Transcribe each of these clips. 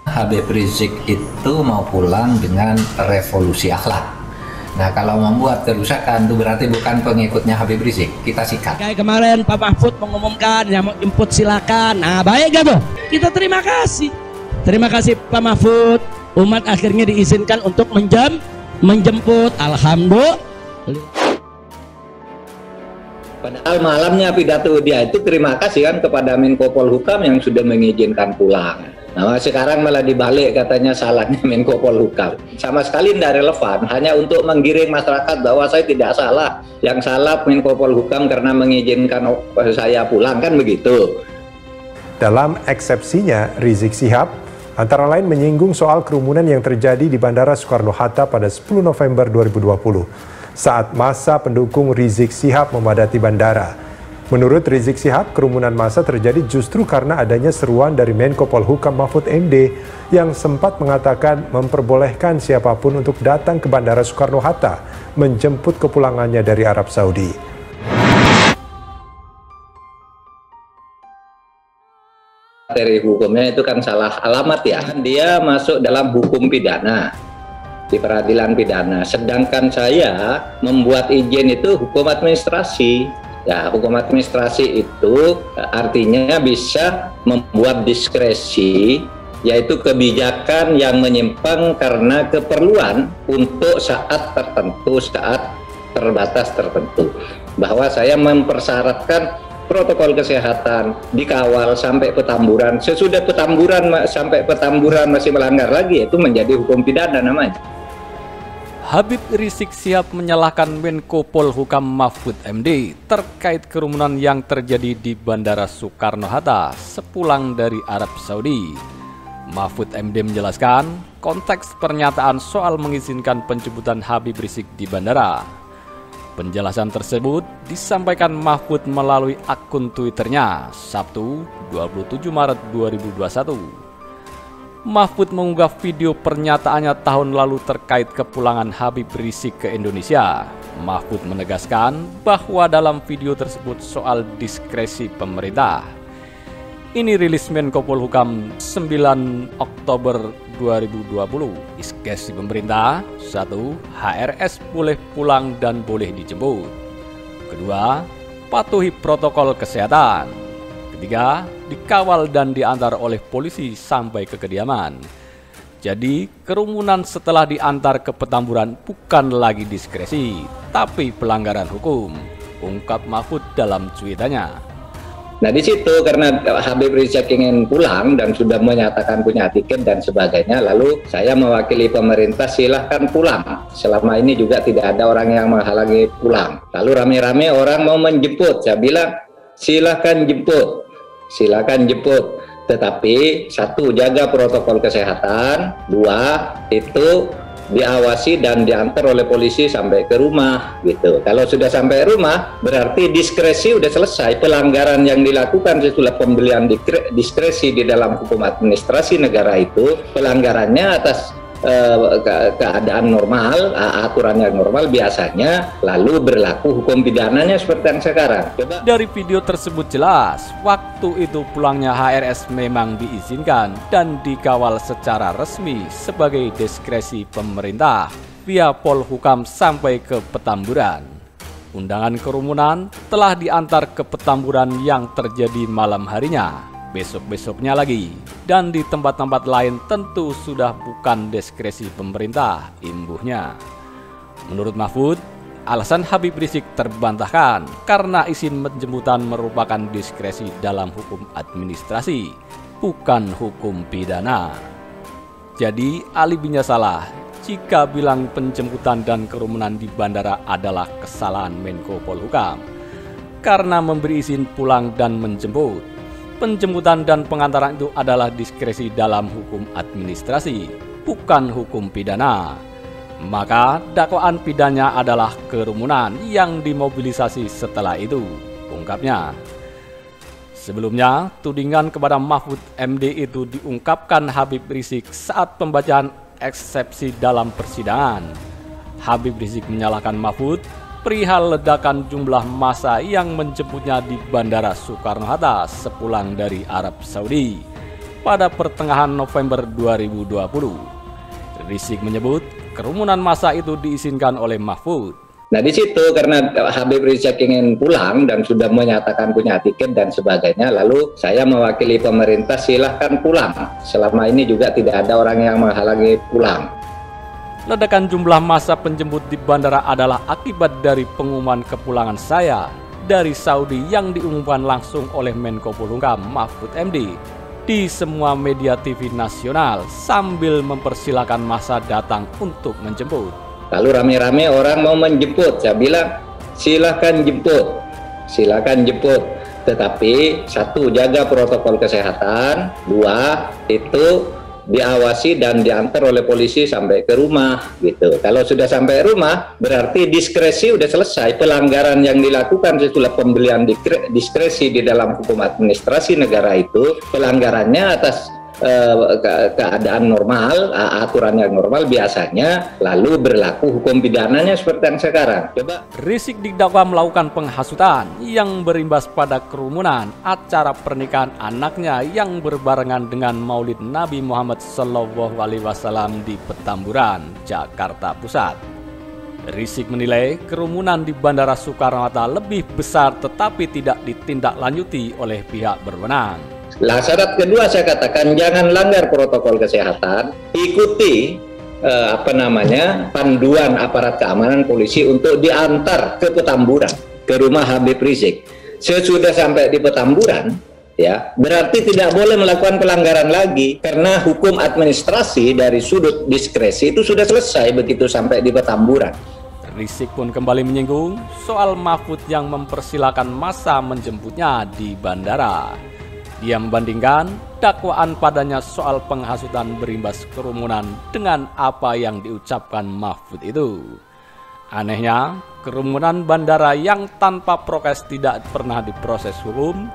Habib Rizik itu mau pulang dengan revolusi akhlak. Nah, kalau membuat kerusakan itu berarti bukan pengikutnya Habib Rizik, kita sikat. Kayak kemarin Pak Mahfud mengumumkan yang mau jemput silakan. Nah, baik gak tuh? Kita terima kasih. Terima kasih Pak Mahfud. Umat akhirnya diizinkan untuk menjemput. Alhamdulillah. Padahal malamnya pidato dia itu terima kasih kan kepada Menko Polhukam yang sudah mengizinkan pulang. Nah, sekarang malah dibalik katanya salahnya Menko Polhukam. Sama sekali tidak relevan, hanya untuk menggiring masyarakat bahwa saya tidak salah. Yang salah Menko Polhukam karena mengizinkan saya pulang, kan begitu. Dalam eksepsinya, Rizik Syihab antara lain menyinggung soal kerumunan yang terjadi di Bandara Soekarno-Hatta pada 10 November 2020 saat massa pendukung Rizik Syihab memadati bandara. Menurut Rizik Syihab, kerumunan massa terjadi justru karena adanya seruan dari Menko Polhukam Mahfud MD yang sempat mengatakan memperbolehkan siapapun untuk datang ke Bandara Soekarno-Hatta menjemput kepulangannya dari Arab Saudi. Materi hukumnya itu kan salah alamat ya. Dia masuk dalam hukum pidana, di peradilan pidana. Sedangkan saya membuat izin itu hukum administrasi. Ya, hukum administrasi itu artinya bisa membuat diskresi, yaitu kebijakan yang menyimpang karena keperluan untuk saat tertentu, saat terbatas tertentu. Bahwa saya mempersyaratkan protokol kesehatan dikawal sampai Petamburan. Sesudah Petamburan sampai Petamburan masih melanggar lagi, itu menjadi hukum pidana namanya. Habib Rizik Syihab menyalahkan Menko Polhukam Mahfud MD terkait kerumunan yang terjadi di Bandara Soekarno-Hatta sepulang dari Arab Saudi. Mahfud MD menjelaskan konteks pernyataan soal mengizinkan penjemputan Habib Rizik di bandara. Penjelasan tersebut disampaikan Mahfud melalui akun Twitternya Sabtu 27 Maret 2021. Mahfud mengunggah video pernyataannya tahun lalu terkait kepulangan Habib Rizik ke Indonesia. Mahfud menegaskan bahwa dalam video tersebut soal diskresi pemerintah. Ini rilis Menko Polhukam 9 Oktober 2020. Diskresi pemerintah: 1. HRS boleh pulang dan boleh dijemput. 2. Patuhi protokol kesehatan. 3. Dikawal dan diantar oleh polisi sampai ke kediaman. Jadi, kerumunan setelah diantar ke Petamburan bukan lagi diskresi, tapi pelanggaran hukum, ungkap Mahfud dalam cuitannya. Nah, di situ karena Habib Rizik ingin pulang dan sudah menyatakan punya tiket dan sebagainya, lalu saya mewakili pemerintah, silahkan pulang. Selama ini juga tidak ada orang yang menghalangi pulang. Lalu rame-rame orang mau menjemput, saya bilang silahkan jemput. Silakan jemput, tetapi 1. jaga protokol kesehatan, 2. itu diawasi dan diantar oleh polisi sampai ke rumah gitu. Kalau sudah sampai rumah berarti diskresi udah selesai. Pelanggaran yang dilakukan setelah pembelian diskresi di dalam hukum administrasi negara itu pelanggarannya atas keadaan normal, aturan yang normal biasanya, lalu berlaku hukum pidananya seperti yang sekarang. Coba. Dari video tersebut jelas, waktu itu pulangnya HRS memang diizinkan dan dikawal secara resmi sebagai diskresi pemerintah via Polhukam sampai ke Petamburan. Undangan kerumunan telah diantar ke Petamburan yang terjadi malam harinya, besok-besoknya lagi, dan di tempat-tempat lain tentu sudah bukan diskresi pemerintah, imbuhnya. Menurut Mahfud, alasan Habib Rizik terbantahkan karena izin penjemputan merupakan diskresi dalam hukum administrasi, bukan hukum pidana. Jadi alibinya salah jika bilang penjemputan dan kerumunan di bandara adalah kesalahan Menko Polhukam karena memberi izin pulang dan menjemput. Penjemputan dan pengantaran itu adalah diskresi dalam hukum administrasi, bukan hukum pidana. Maka dakwaan pidananya adalah kerumunan yang dimobilisasi setelah itu, ungkapnya. Sebelumnya, tudingan kepada Mahfud MD itu diungkapkan Habib Rizik saat pembacaan eksepsi dalam persidangan. Habib Rizik menyalahkan Mahfud perihal ledakan jumlah massa yang menjemputnya di Bandara Soekarno-Hatta sepulang dari Arab Saudi pada pertengahan November 2020. Rizik menyebut kerumunan massa itu diizinkan oleh Mahfud. Nah di situ karena Habib Rizik ingin pulang dan sudah menyatakan punya tiket dan sebagainya, lalu saya mewakili pemerintah silahkan pulang. Selama ini juga tidak ada orang yang menghalangi pulang. Ledakan jumlah massa penjemput di bandara adalah akibat dari pengumuman kepulangan saya dari Saudi yang diumumkan langsung oleh Menko Polhukam Mahfud MD di semua media TV nasional sambil mempersilahkan massa datang untuk menjemput. Lalu rame-rame orang mau menjemput, saya bilang silakan jemput, silakan jemput. Tetapi satu, jaga protokol kesehatan. Dua, itu diawasi dan diantar oleh polisi sampai ke rumah gitu. Kalau sudah sampai rumah berarti diskresi udah selesai. Pelanggaran yang dilakukan setelah pembelian diskresi di dalam hukum administrasi negara itu pelanggarannya atas keadaan normal, aturan yang normal biasanya, lalu berlaku hukum pidananya seperti yang sekarang. Coba. Rizik didakwa melakukan penghasutan yang berimbas pada kerumunan acara pernikahan anaknya yang berbarengan dengan Maulid Nabi Muhammad SAW di Petamburan, Jakarta Pusat. Rizik menilai kerumunan di Bandara Soekarno-Hatta lebih besar tetapi tidak ditindaklanjuti oleh pihak berwenang. Lah syarat kedua saya katakan jangan langgar protokol kesehatan, ikuti panduan aparat keamanan polisi untuk diantar ke Petamburan, ke rumah Habib Rizik. Sesudah sampai di Petamburan, ya berarti tidak boleh melakukan pelanggaran lagi karena hukum administrasi dari sudut diskresi itu sudah selesai begitu sampai di Petamburan. Rizik pun kembali menyinggung soal Mahfud yang mempersilahkan massa menjemputnya di bandara. Dia membandingkan dakwaan padanya soal penghasutan berimbas kerumunan dengan apa yang diucapkan Mahfud itu. Anehnya, kerumunan bandara yang tanpa prokes tidak pernah diproses hukum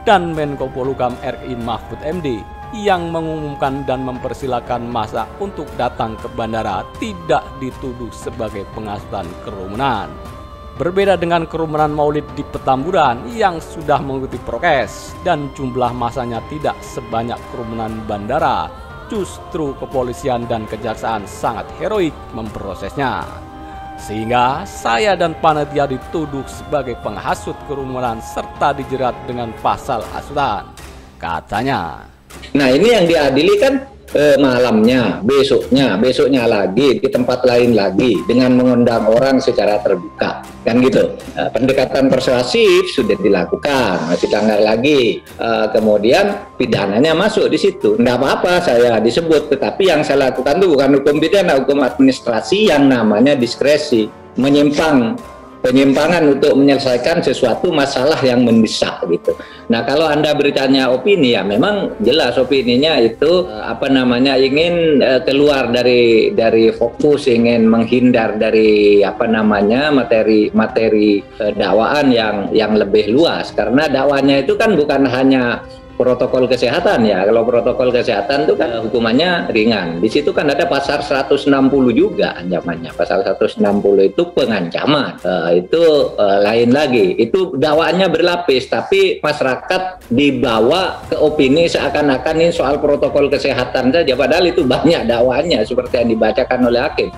dan Menko Polhukam RI Mahfud MD yang mengumumkan dan mempersilahkan massa untuk datang ke bandara tidak dituduh sebagai penghasutan kerumunan. Berbeda dengan kerumunan Maulid di Petamburan yang sudah mengikuti prokes dan jumlah masanya tidak sebanyak kerumunan bandara, justru kepolisian dan kejaksaan sangat heroik memprosesnya. Sehingga saya dan panitia dituduh sebagai penghasut kerumunan serta dijerat dengan pasal hasutan, katanya. Nah ini yang diadili kan malamnya, besoknya lagi di tempat lain lagi dengan mengundang orang secara terbuka, kan gitu. Pendekatan persuasif sudah dilakukan, masih langgar lagi. Kemudian pidananya masuk di situ. Nggak apa-apa saya disebut, tetapi yang saya lakukan itu bukan hukum pidana, hukum administrasi yang namanya diskresi, penyimpangan untuk menyelesaikan sesuatu masalah yang mendesak gitu. Nah kalau Anda bertanya opini, ya memang jelas opininya itu ingin keluar dari fokus, ingin menghindar dari materi dakwaan yang lebih luas, karena dakwaannya itu kan bukan hanya protokol kesehatan ya. Kalau protokol kesehatan itu kan hukumannya ringan. Di situ kan ada pasal 160 juga ancamannya. Pasal 160 itu pengancaman. Itu lain lagi. Itu dakwaannya berlapis, tapi masyarakat dibawa ke opini seakan-akan ini soal protokol kesehatan saja. Padahal itu banyak dakwaannya seperti yang dibacakan oleh hakim.